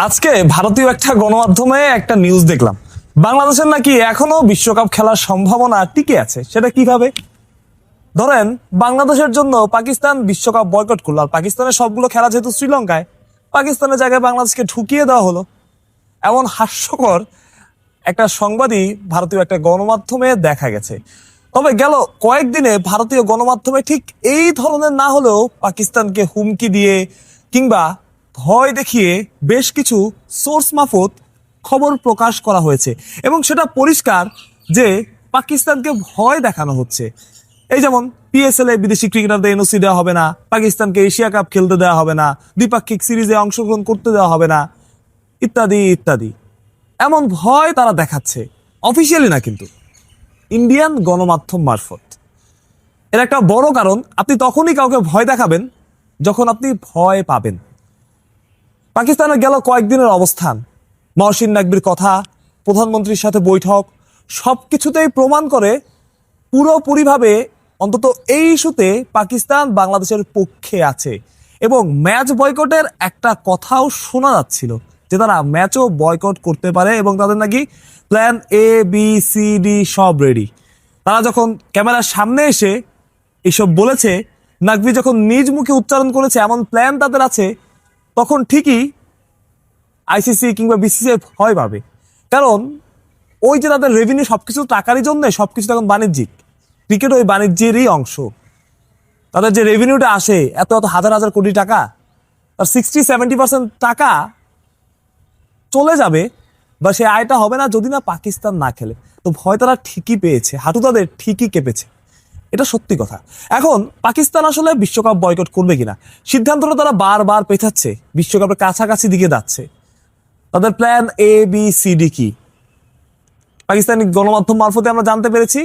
আজকে ভারতীয় একটা গণমাধ্যমে একটা নিউজ দেখলাম, বাংলাদেশের নাকি এখনো বিশ্বকাপ খেলার সম্ভাবনা টিকে আছে। সেটা কিভাবে? ধরেন বাংলাদেশের জন্য পাকিস্তান বিশ্বকাপ বয়কট করলো, আর পাকিস্তানের সবগুলো খেলা যেহেতু শ্রীলঙ্কায়, পাকিস্তানের জায়গায় বাংলাদেশকে ঢুকিয়ে দেওয়া হলো। এমন হাস্যকর একটা সংবাদই ভারতীয় একটা গণমাধ্যমে দেখা গেছে। তবে গেল কয়েকদিনে ভারতীয় গণমাধ্যমে ঠিক এই ধরনের না হলেও পাকিস্তানকে হুমকি দিয়ে কিংবা ভয় দেখিয়ে বেশ কিছু সোর্স মারফত খবর প্রকাশ করা হয়েছে, এবং সেটা পরিষ্কার যে পাকিস্তানকে ভয় দেখানো হচ্ছে। এই যেমন পিএসএল এ বিদেশি ক্রিকেটারদের এনওসি দেওয়া হবে না, পাকিস্তানকে এশিয়া কাপ খেলতে দেওয়া হবে না, দ্বিপাক্ষিক সিরিজে অংশগ্রহণ করতে দেওয়া হবে না, ইত্যাদি ইত্যাদি। এমন ভয় তারা দেখাচ্ছে, অফিসিয়ালি না কিন্তু ইন্ডিয়ান গণমাধ্যম মারফত। এর একটা বড় কারণ, আপনি তখনই কাউকে ভয় দেখাবেন যখন আপনি ভয় পাবেন। পাকিস্তানের গেল কয়েকদিনের অবস্থান, মহসিন নাকবির কথা, প্রধানমন্ত্রীর সাথে বৈঠক, সবকিছুতেই প্রমাণ করে পুরোপুরিভাবে অন্তত এই ইস্যুতে পাকিস্তান বাংলাদেশের পক্ষে আছে। এবং ম্যাচ বয়কটের একটা কথাও শোনা যাচ্ছিল যে তারা ম্যাচও বয়কট করতে পারে, এবং তাদের নাকি plan A B C D সব রেডি। তারা যখন ক্যামেরার সামনে এসে এইসব বলেছে, নাকভি যখন নিজ মুখে উচ্চারণ করেছে এমন প্ল্যান তাদের আছে, তখন ঠিকই আইসিসি কিংবা বিসিসিআই ভয় পাবে। কারণ ওই যে তাদের রেভিনিউ সবকিছু টাকারই জন্য, সবকিছু এখন বাণিজ্যিক, ক্রিকেট ওই বাণিজ্যেরই অংশ। তাদের যে রেভিনিউটা আসে এত এত হাজার হাজার কোটি টাকা, তার 60-70% টাকা চলে যাবে বা সে আয়টা হবে না যদি না পাকিস্তান না খেলে। তো ভয় তারা ঠিকই পেয়েছে, হাঁটু তাদের ঠিকই কেঁপেছে, এটা সত্যি কথা। এখন পাকিস্তান আসলে বিশ্বকাপ বয়কট করবে কিনা সিদ্ধান্তটা তারা বারবার পেছাচ্ছে, বিশ্বকাপের কাছাকাছি দিকে যাচ্ছে। তাদের plan A B C D কি পাকিস্তানি গণমাধ্যম মারফতে আমরা জানতে পেরেছি,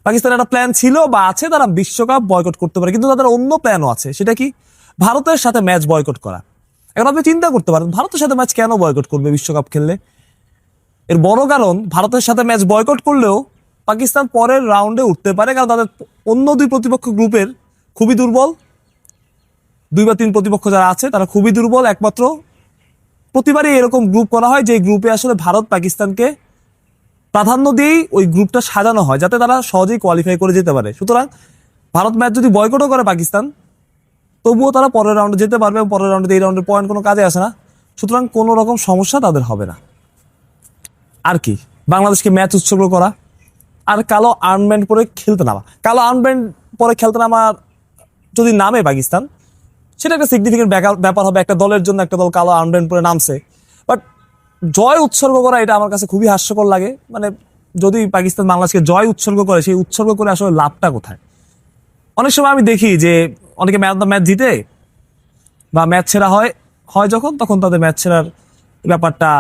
পাকিস্তানের একটা প্ল্যান ছিল বা আছে, তারা বিশ্বকাপ বয়কট করতে পারে, কিন্তু তাদের অন্য প্ল্যানও আছে। সেটা কি? ভারতের সাথে ম্যাচ বয়কট করা। এখন আপনি চিন্তা করতে পারেন ভারতের সাথে ম্যাচ কেন বয়কট করবে বিশ্বকাপ খেললে? এর বড় কারণ, ভারতের সাথে ম্যাচ বয়কট করলেও পাকিস্তান পরের রাউন্ডে উঠতে পারে, কারণ তাদের অন্য দুই প্রতিপক্ষ গ্রুপের খুবই দুর্বল। 2 বা 3 প্রতিপক্ষ যারা আছে তারা খুবই দুর্বল। একমাত্র প্রতিবারই এরকম গ্রুপ করা হয় যে গ্রুপে আসলে ভারত পাকিস্তানকে প্রাধান্য দিয়েই ওই গ্রুপটা সাজানো হয়, যাতে তারা সহজেই কোয়ালিফাই করে যেতে পারে। সুতরাং ভারত ম্যাচ যদি বয়কটও করে পাকিস্তান, তবুও তারা পরের রাউন্ডে যেতে পারবে, এবং পরের রাউন্ডে এই রাউন্ডের পয়েন্ট কোনো কাজে আসে না। সুতরাং কোনো রকম সমস্যা তাদের হবে না। আর কি, বাংলাদেশকে ম্যাচ উৎসর্গ করা আর কালো আর্মব্যান্ড পরে খেলতে নামা। কালো আর্মব্যান্ড পরে খেলতে নামা যদি নামে পাকিস্তান, সেটা একটা সিগনিফিকেন্ট ব্যাপার হবে। একটা দলের জন্য একটা দল কালো আর্মব্যান্ড পরে নামছে, বাট জয় উৎসর্গ করা এটা আমার কাছে খুবই হাস্যকর লাগে। মানে যদি পাকিস্তান বাংলাদেশকে জয় উৎসর্গ করে, সেই উৎসর্গ করে আসলে লাভটা কোথায়? অনেক সময় আমি দেখি যে অনেকে ম্যাচ অফ দ্য ম্যাচ জিতে বা ম্যাচ সেরা হয় হয় যখন, তখন তাদের ম্যাচ সেরার ব্যাপারটা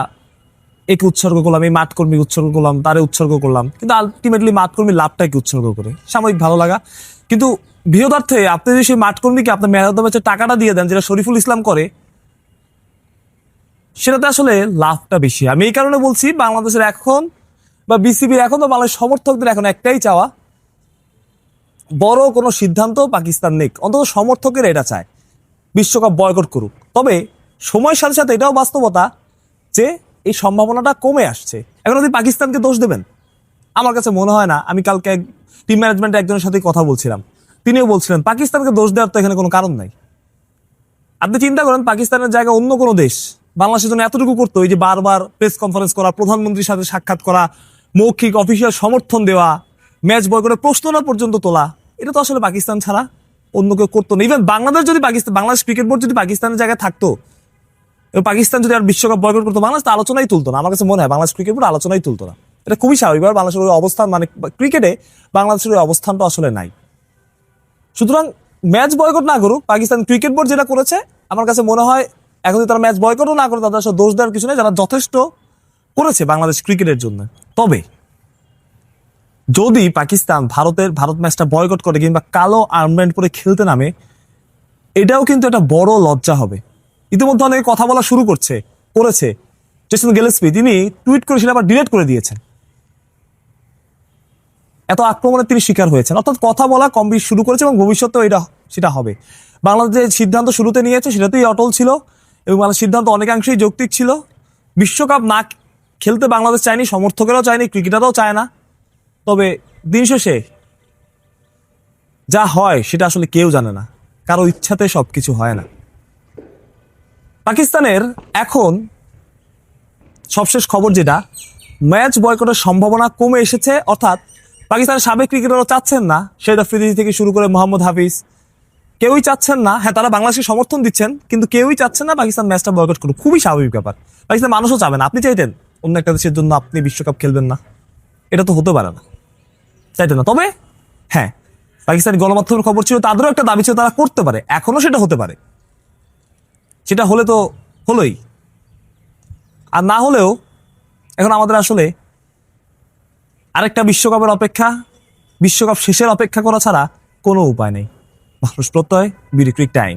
একে উৎসর্গ করলাম, এই মাঠকর্মী উৎসর্গ করলাম, তারে উৎসর্গ করলাম, কিন্তু আলটিমেটলি মাঠকর্মী লাভটাকে উৎসর্গ করে সাময়িক ভালো লাগা। কিন্তু বৃহদার্থে আপনি যদি সেই মাঠকর্মীকে আপনার ম্যাচ অফ দ্য ম্যাচের টাকাটা দিয়ে দেন, যেটা শরীফুল ইসলাম করে, সেটাতে আসলে লাভটা বেশি। আমি এই কারণে বলছি, বাংলাদেশের এখন বা বিসিবির এখন তো বাংলাদেশ সমর্থকদের এখন একটাই চাওয়া, বড় কোনো সিদ্ধান্ত পাকিস্তান নেক, অন্তত সমর্থকের এটা চায় বিশ্বকাপ বয়কট করুক। তবে সময়ের সাথে সাথে এটাও বাস্তবতা যে এই সম্ভাবনাটা কমে আসছে। এখন আপনি পাকিস্তানকে দোষ দেবেন? আমার কাছে মনে হয় না। আমি কালকে টিম ম্যানেজমেন্টের একজনের সাথে কথা বলছিলাম, তিনিও বলছিলেন পাকিস্তানকে দোষ দেওয়ার তো এখানে কোনো কারণ নাই। আপনি চিন্তা করেন পাকিস্তানের জায়গায় অন্য কোনো দেশ বাংলাদেশের জন্য এতটুকু করতো, এই যে বারবার প্রেস কনফারেন্স করা, প্রধানমন্ত্রীর সাথে সাক্ষাৎ করা, মৌখিক অফিসিয়াল সমর্থন দেওয়া, ম্যাচ বয়কটের প্রশ্ন না পর্যন্ত তোলা, এটা তো আসলে পাকিস্তান ছাড়া অন্য কেউ করতো না। ইভেন বাংলাদেশ যদি বাংলাদেশ ক্রিকেট বোর্ড যদি পাকিস্তানের জায়গায় থাকতো, এবং পাকিস্তান যদি আর বিশ্বকাপ বয়কট করতো, বাংলাদেশ তো আলোচনাই তুলতো না। আমার কাছে মনে হয় বাংলাদেশ ক্রিকেট বোর্ড আলোচনাই তুলতো না। এটা খুবই স্বাভাবিক। বাংলাদেশের ওই অবস্থান, মানে ক্রিকেটে বাংলাদেশের ওই অবস্থানটা আসলে নাই। সুতরাং ম্যাচ বয়কট না করুক, পাকিস্তান ক্রিকেট বোর্ড যেটা করেছে, আমার কাছে মনে হয় এখন যদি তারা ম্যাচ বয়কটও না করে, তাদের আসলে দোষ দেওয়ার কিছু নেই, যারা যথেষ্ট করেছে বাংলাদেশ ক্রিকেটের জন্য। তবে যদি পাকিস্তান ভারত ম্যাচটা বয়কট করে কিংবা কালো আর্মব্যান্ড পরে খেলতে নামে, এটাও কিন্তু একটা বড় লজ্জা হবে। ইতিমধ্যে অনেকে কথা বলা শুরু করেছে। জেসন গিলেস্পি তিনি টুইট করে সেটা আবার ডিলিট করে দিয়েছেন। এত আক্রমণের তিনি শিকার হয়েছেন, অর্থাৎ কথা বলা কম বেশি শুরু করেছে, এবং ভবিষ্যতেও সেটা হবে। বাংলাদেশ যে সিদ্ধান্ত শুরুতে নিয়েছে সেটাতেই অটল ছিল, এবং আমার সিদ্ধান্ত অনেকাংশেই যৌক্তিক ছিল। বিশ্বকাপ না খেলতে বাংলাদেশ চায়নি, সমর্থকেরাও চায়নি, ক্রিকেটাররাও চায় না। তবে দিন শেষে যা হয় সেটা আসলে কেউ জানে না, কারো ইচ্ছাতে সবকিছু হয় না। পাকিস্তানের এখন সবশেষ খবর যেটা, ম্যাচ বয়কটের সম্ভাবনা কমে এসেছে। অর্থাৎ পাকিস্তানের সাবেক ক্রিকেটারও চাচ্ছেন না, শেহদ আফ্রিদি থেকে শুরু করে মোহাম্মদ হাফিজ, কেউই চাচ্ছেন না। হ্যাঁ, তারা বাংলাদেশকে সমর্থন দিচ্ছেন, কিন্তু কেউই চাচ্ছেন না পাকিস্তান ম্যাচটা বয়কট করুক। খুবই স্বাভাবিক ব্যাপার। পাকিস্তান মানুষও চাবে না। আপনি চাইতেন অন্য একটা দেশের জন্য আপনি বিশ্বকাপ খেলবেন না? এটা তো হতে পারে না, চাইতেন না। তবে হ্যাঁ, পাকিস্তানি গণমাধ্যমের খবর ছিল, তাদেরও একটা দাবি ছিল তারা করতে পারে, এখনো সেটা হতে পারে। সেটা হলে তো হলোই, আর না হলেও এখন আমাদের আসলে আরেকটা বিশ্বকাপের অপেক্ষা, বিশ্বকাপ শেষের অপেক্ষা করা ছাড়া কোনো উপায় নেই। মানুষ প্রত্যয়, বিডি ক্রিক টাইম।